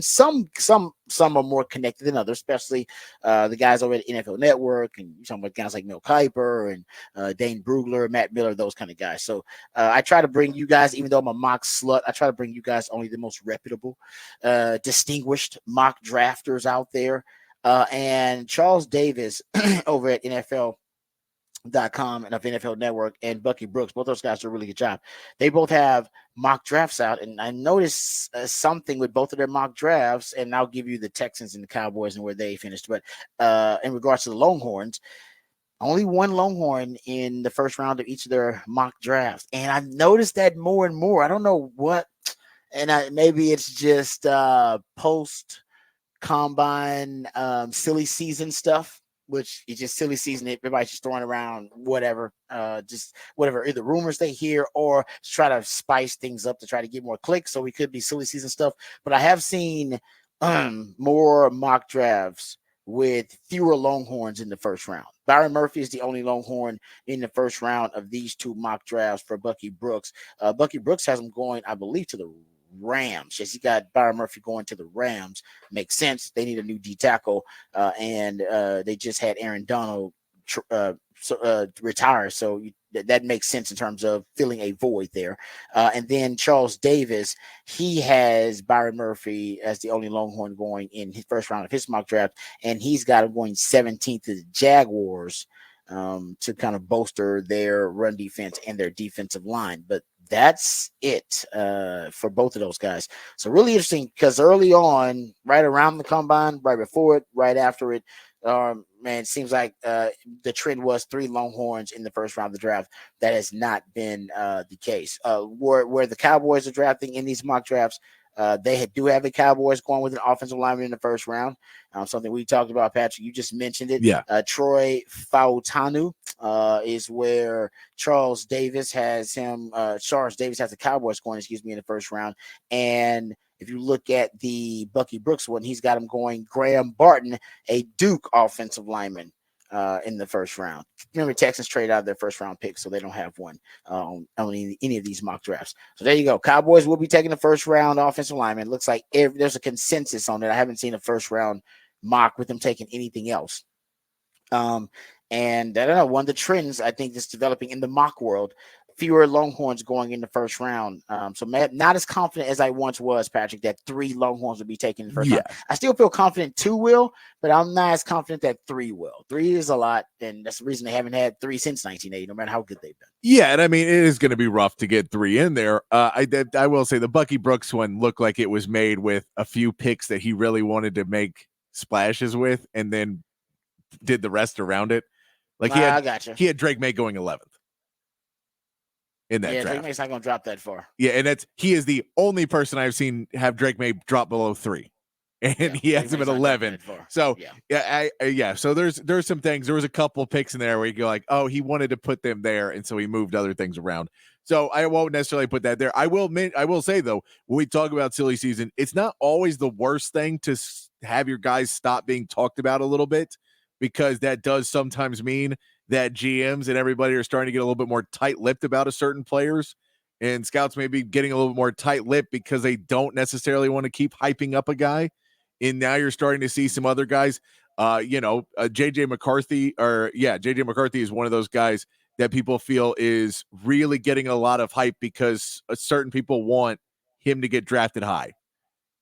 Some are more connected than others, especially the guys over at NFL Network, and you're talking about guys like Mel Kiper and Dane Brugler, Matt Miller, those kind of guys. So I try to bring you guys, even though I'm a mock slut, I try to bring you guys only the most reputable, distinguished mock drafters out there. And Charles Davis over at NFL.com and of NFL Network, and Bucky Brooks, both those guys do a really good job. They both have mock drafts out, and I noticed something with both of their mock drafts, and I'll give you the Texans and the Cowboys and where they finished. But in regards to the Longhorns, only one Longhorn in the first round of each of their mock drafts, and I've noticed that more and more. I don't know what, and maybe it's just post combine silly season stuff, which is just silly season. Everybody's just throwing around whatever, just whatever, either rumors they hear or to try to spice things up to try to get more clicks. So we could be silly season stuff. But I have seen more mock drafts with fewer Longhorns in the first round. Byron Murphy is the only Longhorn in the first round of these two mock drafts for Bucky Brooks. Bucky Brooks has him going, I believe, to the Rams. Yes, he got Byron Murphy going to the Rams. Makes sense. They need a new D tackle, and they just had Aaron Donald retire, so that makes sense in terms of filling a void there. And then Charles Davis, he has Byron Murphy as the only Longhorn going in his first round of his mock draft, and he's got him going 17th to the Jaguars to kind of bolster their run defense and their defensive line. But that's it for both of those guys. So really interesting because early on, right around the combine, right before it, right after it, man, it seems like the trend was 3 Longhorns in the first round of the draft. That has not been the case. Where the Cowboys are drafting in these mock drafts, they do have the Cowboys going with an offensive lineman in the first round. Something we talked about, Patrick. You just mentioned it. Yeah. Troy Fautanu is where Charles Davis has him. Charles Davis has the Cowboys going, in the first round. And if you look at the Bucky Brooks one, he's got him going Graham Barton, a Duke offensive lineman, in the first round. Remember, Texans trade out their first round pick, so they don't have one on any of these mock drafts. So there you go. Cowboys will be taking the first round offensive lineman. It looks like there's a consensus on it. I haven't seen a first round mock with them taking anything else. And I don't know, one of the trends I think that's developing in the mock world, fewer Longhorns going in the first round. So not as confident as I once was, Patrick, that 3 Longhorns will be taken in the first round. I still feel confident 2 will, but I'm not as confident that 3 will. 3 is a lot, and that's the reason they haven't had 3 since 1980, no matter how good they've been. Yeah, and I mean, it is going to be rough to get 3 in there. I will say the Bucky Brooks one looked like it was made with a few picks that he really wanted to make splashes with, and then did the rest around it. Like he had Drake May going 11th. In that draft. Drake May's not going to drop that far. Yeah, and he is the only person I've seen have Drake May drop below 3, and he has him at 11. So So there's some things. There was a couple picks in there where you go like, oh, he wanted to put them there, and so he moved other things around. So I won't necessarily put that there. I will say though, when we talk about silly season, it's not always the worst thing to have your guys stop being talked about a little bit, because that does sometimes mean that GMs and everybody are starting to get a little bit more tight-lipped about a certain players, and scouts may be getting a little bit more tight-lipped because they don't necessarily want to keep hyping up a guy. And now you're starting to see some other guys, JJ McCarthy is one of those guys that people feel is really getting a lot of hype because certain people want him to get drafted high,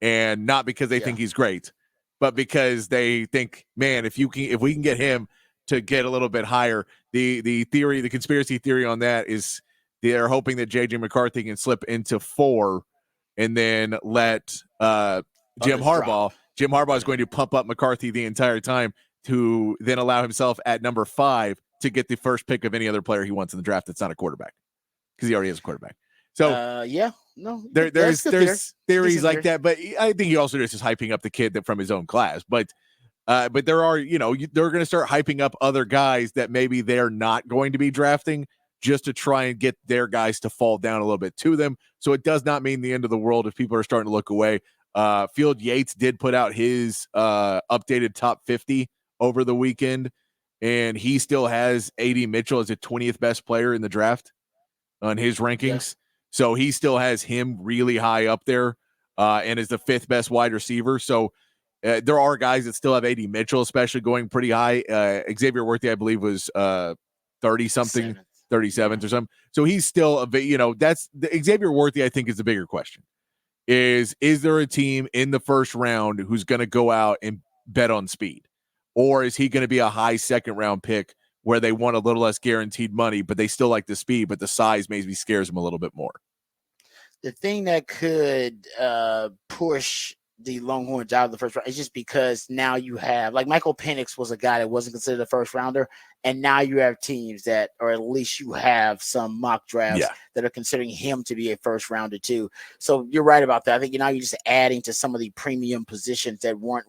and not because they think he's great, but because they think, man, if we can get him to get a little bit higher, the conspiracy theory on that is they're hoping that JJ McCarthy can slip into 4 and then let Jim Harbaugh is going to pump up McCarthy the entire time to then allow himself at number 5 to get the first pick of any other player he wants in the draft that's not a quarterback, because he already has a quarterback. So there's theories like that, but I think he also just hyping up the kid from his own class. But there are, they're going to start hyping up other guys that maybe they're not going to be drafting, just to try and get their guys to fall down a little bit to them. So it does not mean the end of the world if people are starting to look away. Field Yates did put out his updated top 50 over the weekend, and he still has A.D. Mitchell as the 20th best player in the draft on his rankings. Yeah. So he still has him really high up there. and is the 5th best wide receiver. So there are guys that still have AD Mitchell, especially going pretty high. Xavier Worthy, I believe, was 30 something, 37th or something. So he's still that's the Xavier Worthy, I think, is the bigger question. Is there a team in the first round who's going to go out and bet on speed? Or is he going to be a high second round pick where they want a little less guaranteed money, but they still like the speed, but the size maybe scares them a little bit more? The thing that could push the Longhorns out of the first round is just because now you have, like, Michael Penix was a guy that wasn't considered a first rounder, and now you have teams that, or at least you have some mock drafts that are considering him to be a first rounder too. So you're right about that. I think you're just adding to some of the premium positions that weren't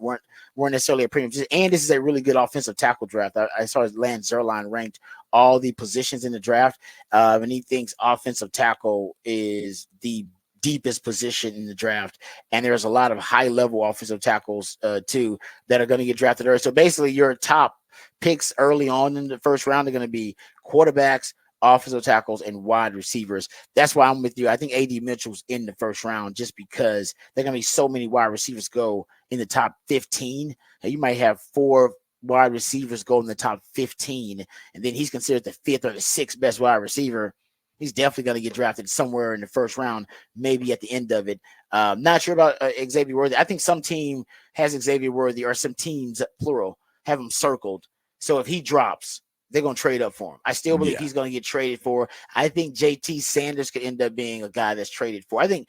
necessarily a premium. And this is a really good offensive tackle draft. I saw Lance Zierlein ranked all the positions in the draft, and he thinks offensive tackle is the deepest position in the draft, and there's a lot of high-level offensive tackles too that are going to get drafted early. So basically, your top picks early on in the first round are going to be quarterbacks, offensive tackles, and wide receivers. That's why I'm with you. I think AD Mitchell's in the first round just because there are going to be so many wide receivers go in the top 15. And you might have 4 wide receivers go in the top 15, and then he's considered the 5th or the 6th best wide receiver. He's definitely going to get drafted somewhere in the first round, maybe at the end of it. Not sure about Xavier Worthy. I think some team has Xavier Worthy, or some teams, plural, have him circled. So if he drops, they're going to trade up for him. I still believe he's going to get traded for. I think JT Sanders could end up being a guy that's traded for. I think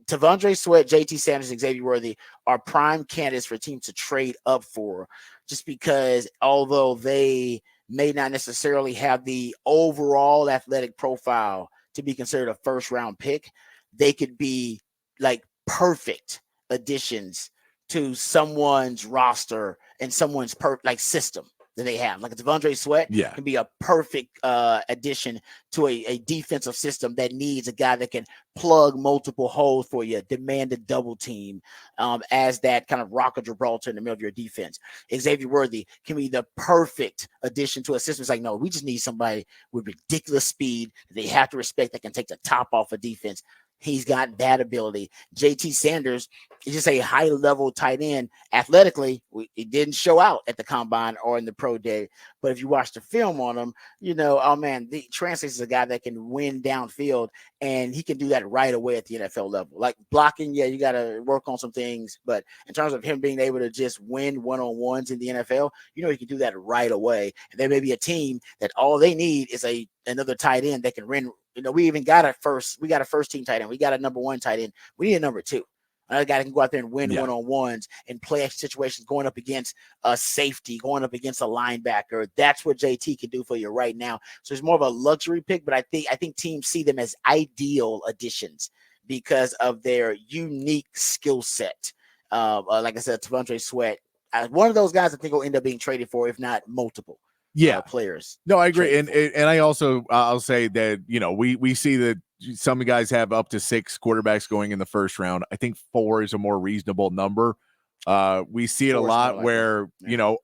T'Vondre Sweat, JT Sanders, and Xavier Worthy are prime candidates for teams to trade up for, just because although they may not necessarily have the overall athletic profile to be considered a first round pick, they could be like perfect additions to someone's roster and someone's system that they have. Like a T'Vondre Sweat can be a perfect addition to a defensive system that needs a guy that can plug multiple holes for you, demand a double team as that kind of rock of Gibraltar in the middle of your defense. Xavier Worthy can be the perfect addition to a system. It's like, no, we just need somebody with ridiculous speed that they have to respect, that can take the top off of defense. He's got that ability. JT Sanders is just a high-level tight end. Athletically, it didn't show out at the combine or in the pro day. But if you watch the film on him, oh, man, the translates is a guy that can win downfield, and he can do that right away at the NFL level. Like blocking, you got to work on some things. But in terms of him being able to just win one-on-ones in the NFL, he can do that right away. And there may be a team that all they need is another tight end that can run. We even got a first team tight end. We got a number 1 tight end. We need a number 2. Another guy that can go out there and win one-on-ones and play extra situations, going up against a safety, going up against a linebacker. That's what JT can do for you right now. So it's more of a luxury pick, but I think teams see them as ideal additions because of their unique skill set. Like I said, T'Vondre Sweat, one of those guys I think will end up being traded for, if not multiple. Players. No, I agree. And I also, I'll say that, we see that some guys have up to 6 quarterbacks going in the first round. I think 4 is a more reasonable number. We see it a lot where,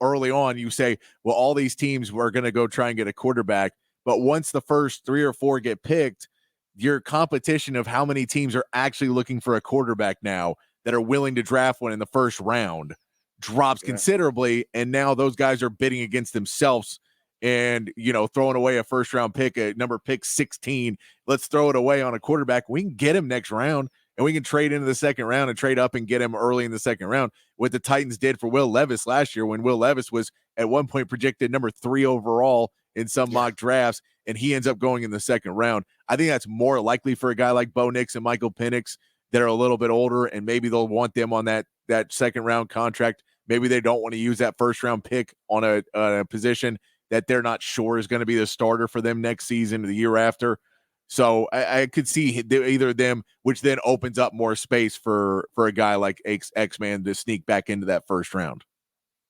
early on you say, well, all these teams were going to go try and get a quarterback. But once the first 3 or 4 get picked, your competition of how many teams are actually looking for a quarterback now that are willing to draft one in the first round drops considerably. And now those guys are bidding against themselves and, throwing away a first round pick, a number pick 16. Let's throw it away on a quarterback. We can get him next round, and we can trade into the second round and trade up and get him early in the second round. What the Titans did for Will Levis last year, when Will Levis was at one point projected number 3 overall in some mock drafts, and he ends up going in the second round. I think that's more likely for a guy like Bo Nix and Michael Penix that are a little bit older, and maybe they'll want them on that second round contract. Maybe they don't want to use that first round pick on a position that they're not sure is going to be the starter for them next season or the year after. So I could see either of them, which then opens up more space for a guy like X-Man to sneak back into that first round.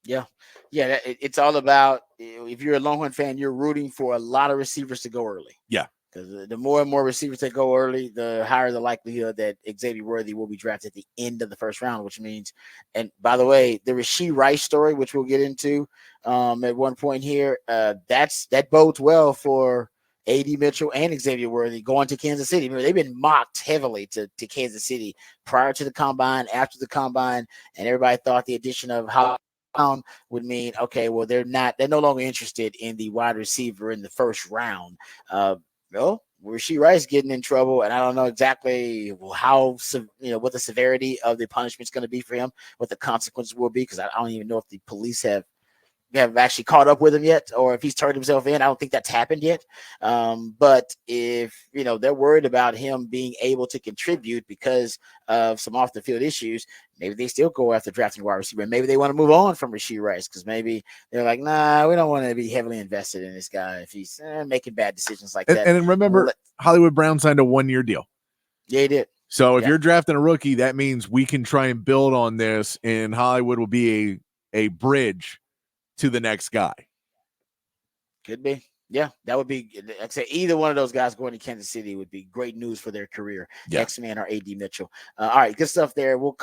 Yeah. It's all about, if you're a Longhorn fan, you're rooting for a lot of receivers to go early. Yeah. Because the more and more receivers that go early, the higher the likelihood that Xavier Worthy will be drafted at the end of the first round, which means, and by the way, the Rashee Rice story, which we'll get into at one point here, that bodes well for A.D. Mitchell and Xavier Worthy going to Kansas City. Remember, they've been mocked heavily to Kansas City prior to the combine, after the combine, and everybody thought the addition of Brown would mean, okay, well, they're no longer interested in the wide receiver in the first round. Well, Rashee Rice getting in trouble, and I don't know exactly how, what the severity of the punishment is going to be for him, what the consequences will be, because I don't even know if the police have actually caught up with him yet, or if he's turned himself in. I don't think that's happened yet. But if they're worried about him being able to contribute because of some off the field issues, maybe they still go after drafting a wide receiver. Maybe they want to move on from Rashee Rice because maybe they're like, nah, we don't want to be heavily invested in this guy if he's making bad decisions like that. And remember, Hollywood Brown signed a 1-year deal. Yeah, he did. So if you're drafting a rookie, that means we can try and build on this, and Hollywood will be a bridge to the next guy. Could be. Yeah, that would be. I'd say either one of those guys going to Kansas City would be great news for their career. Yeah. X-Man or A.D. Mitchell. All right, good stuff there. We'll